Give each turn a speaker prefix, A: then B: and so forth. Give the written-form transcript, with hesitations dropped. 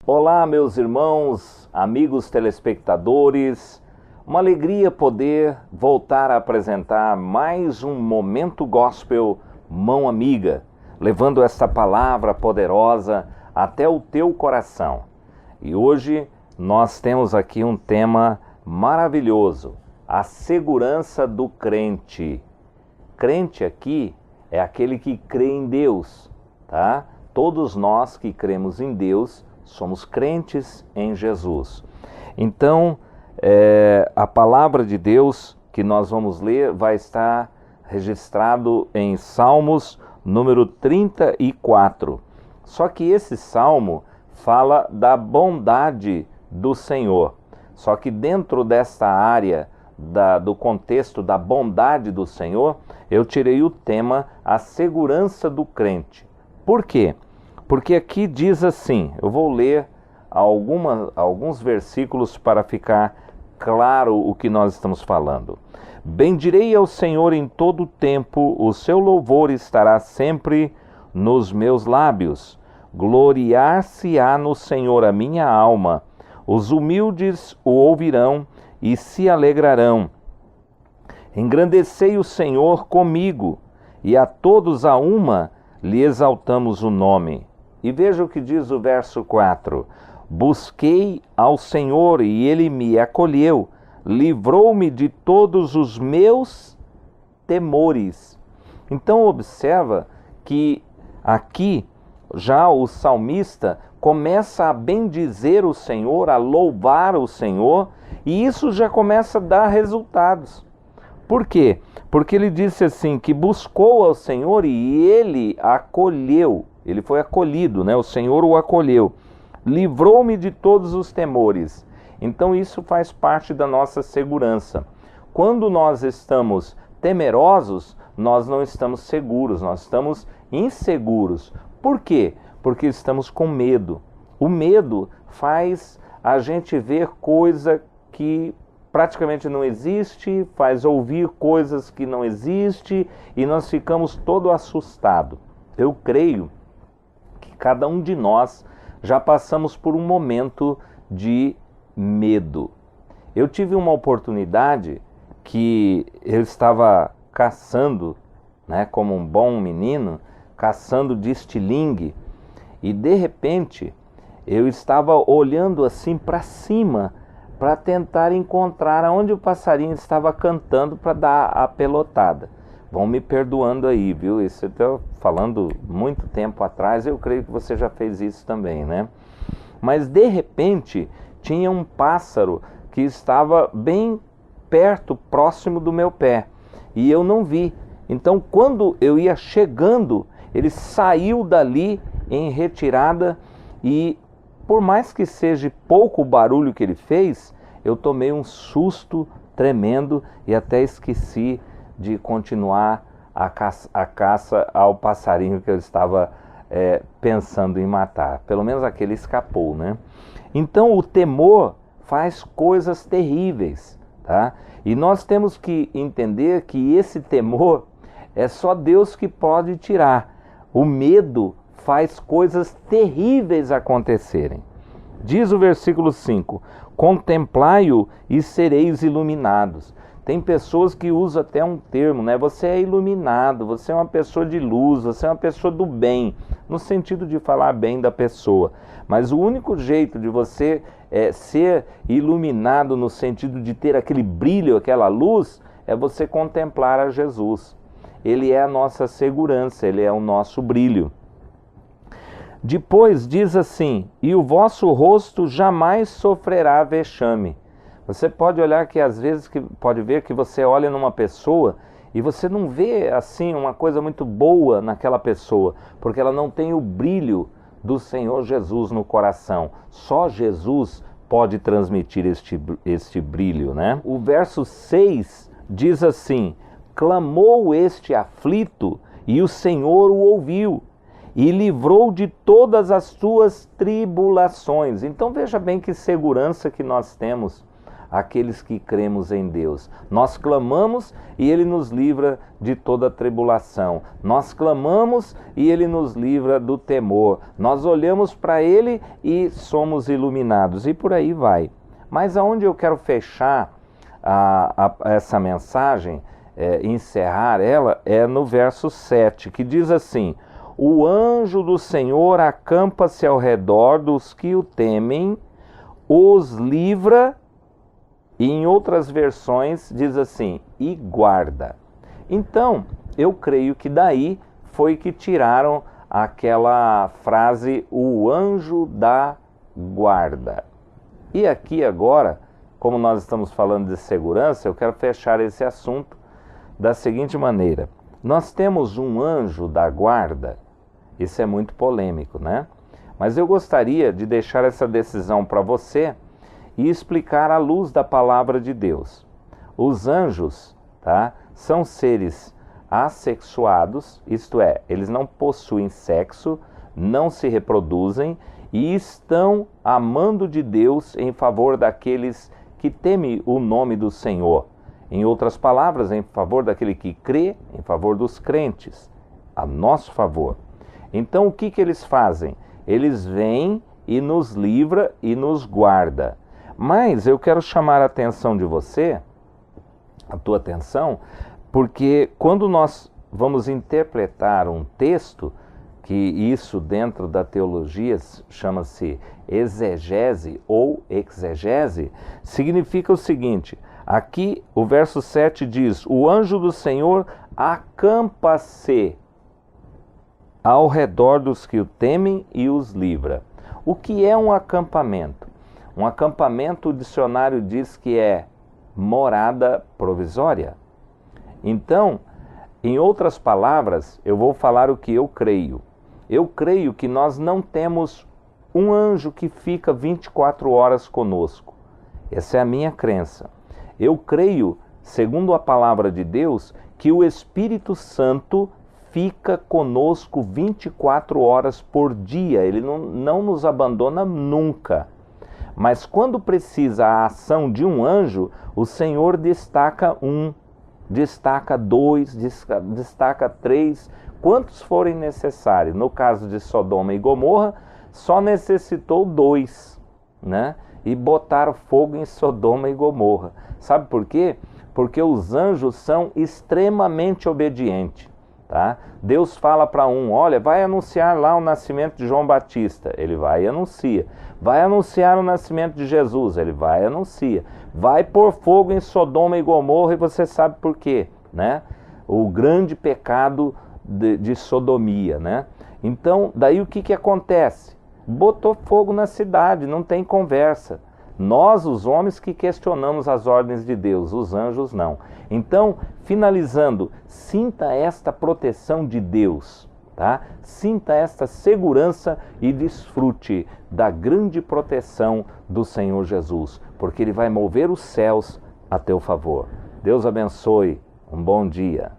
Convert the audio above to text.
A: Olá, meus irmãos, amigos telespectadores. Uma alegria poder voltar a apresentar mais um Momento Gospel Mão Amiga, levando esta palavra poderosa até o teu coração. E hoje nós temos aqui um tema maravilhoso: a segurança do crente. Crente aqui é aquele que crê em Deus, tá? Todos nós que cremos em Deus somos crentes em Jesus. Então, a palavra de Deus que nós vamos ler vai estar registrado em Salmos número 34. Só que esse salmo fala da bondade do Senhor. Só que dentro desta área do contexto da bondade do Senhor, eu tirei o tema a segurança do crente. Por quê? Porque aqui diz assim, eu vou ler alguns versículos para ficar claro o que nós estamos falando. Bendirei ao Senhor em todo o tempo, o seu louvor estará sempre nos meus lábios. Gloriar-se-á no Senhor a minha alma. Os humildes o ouvirão e se alegrarão. Engrandecei o Senhor comigo, e a todos a uma lhe exaltamos o nome. E veja o que diz o verso 4. Busquei ao Senhor e ele me acolheu, livrou-me de todos os meus temores. Então observa que aqui já o salmista começa a bendizer o Senhor, a louvar o Senhor, e isso já começa a dar resultados. Por quê? Porque ele disse assim, que buscou ao Senhor e ele acolheu. Ele foi acolhido, né? O Senhor o acolheu. Livrou-me de todos os temores. Então isso faz parte da nossa segurança. Quando nós estamos temerosos, nós não estamos seguros, nós estamos inseguros. Por quê? Porque estamos com medo. O medo faz a gente ver coisa que praticamente não existe, faz ouvir coisas que não existem e nós ficamos todo assustados. Eu creio que cada um de nós já passamos por um momento de medo. Eu tive uma oportunidade que eu estava caçando, né, como um bom menino, caçando de estilingue, e de repente eu estava olhando assim para cima para tentar encontrar onde o passarinho estava cantando para dar a pelotada. Vão me perdoando aí, viu? Isso eu estou falando muito tempo atrás, eu creio que você já fez isso também, né? Mas de repente tinha um pássaro que estava bem perto, próximo do meu pé, e eu não vi. Então quando eu ia chegando, ele saiu dali em retirada e por mais que seja pouco o barulho que ele fez, eu tomei um susto tremendo e até esqueci de continuar a caça ao passarinho que eu estava pensando em matar. Pelo menos aquele escapou, né? Então o temor faz coisas terríveis, tá? E nós temos que entender que esse temor é só Deus que pode tirar. O medo faz coisas terríveis acontecerem. Diz o versículo 5, contemplai-o e sereis iluminados. Tem pessoas que usam até um termo, né? Você é iluminado, você é uma pessoa de luz, você é uma pessoa do bem, no sentido de falar bem da pessoa. Mas o único jeito de você ser iluminado no sentido de ter aquele brilho, aquela luz, é você contemplar a Jesus. Ele é a nossa segurança, ele é o nosso brilho. Depois diz assim, e o vosso rosto jamais sofrerá vexame. Você pode olhar que às vezes, pode ver que você olha numa pessoa e você não vê assim uma coisa muito boa naquela pessoa, porque ela não tem o brilho do Senhor Jesus no coração. Só Jesus pode transmitir este brilho, né? O verso 6 diz assim, clamou este aflito e o Senhor o ouviu e livrou de todas as suas tribulações. Então veja bem que segurança que nós temos aqueles que cremos em Deus. Nós clamamos e Ele nos livra de toda tribulação. Nós clamamos e Ele nos livra do temor. Nós olhamos para Ele e somos iluminados. E por aí vai. Mas aonde eu quero fechar essa mensagem, encerrar ela, é no verso 7, que diz assim: o anjo do Senhor acampa-se ao redor dos que o temem, os livra, e em outras versões diz assim, e guarda. Então, eu creio que daí foi que tiraram aquela frase, o anjo da guarda. E aqui agora, como nós estamos falando de segurança, eu quero fechar esse assunto da seguinte maneira. Nós temos um anjo da guarda, isso é muito polêmico, né? Mas eu gostaria de deixar essa decisão para você e explicar à luz da palavra de Deus. Os anjos, tá, são seres assexuados, isto é, eles não possuem sexo, não se reproduzem e estão amando de Deus em favor daqueles que temem o nome do Senhor. Em outras palavras, em favor daquele que crê, em favor dos crentes, a nosso favor. Então o que eles fazem? Eles vêm e nos livra e nos guarda. Mas eu quero chamar a atenção de você, a tua atenção, porque quando nós vamos interpretar um texto, que isso dentro da teologia chama-se exegese ou exegese, significa o seguinte, aqui o verso 7 diz, o anjo do Senhor acampa-se ao redor dos que o temem e os livra. O que é um acampamento? Um acampamento, o dicionário diz que é morada provisória. Então, em outras palavras, eu vou falar o que eu creio. Eu creio que nós não temos um anjo que fica 24 horas conosco. Essa é a minha crença. Eu creio, segundo a palavra de Deus, que o Espírito Santo fica conosco 24 horas por dia. Ele não nos abandona nunca. Mas quando precisa a ação de um anjo, o Senhor destaca um, destaca dois, destaca três, quantos forem necessários. No caso de Sodoma e Gomorra, só necessitou 2, né? E botaram fogo em Sodoma e Gomorra. Sabe por quê? Porque os anjos são extremamente obedientes. Tá? Deus fala para um, olha, vai anunciar lá o nascimento de João Batista, ele vai e anuncia. Vai anunciar o nascimento de Jesus, ele vai e anuncia. Vai pôr fogo em Sodoma e Gomorra e você sabe por quê, né? O grande pecado de sodomia, né? Então, daí o que acontece? Botou fogo na cidade, não tem conversa. Nós, os homens, que questionamos as ordens de Deus, os anjos não. Então, finalizando, sinta esta proteção de Deus, tá? Sinta esta segurança e desfrute da grande proteção do Senhor Jesus, porque Ele vai mover os céus a teu favor. Deus abençoe, um bom dia.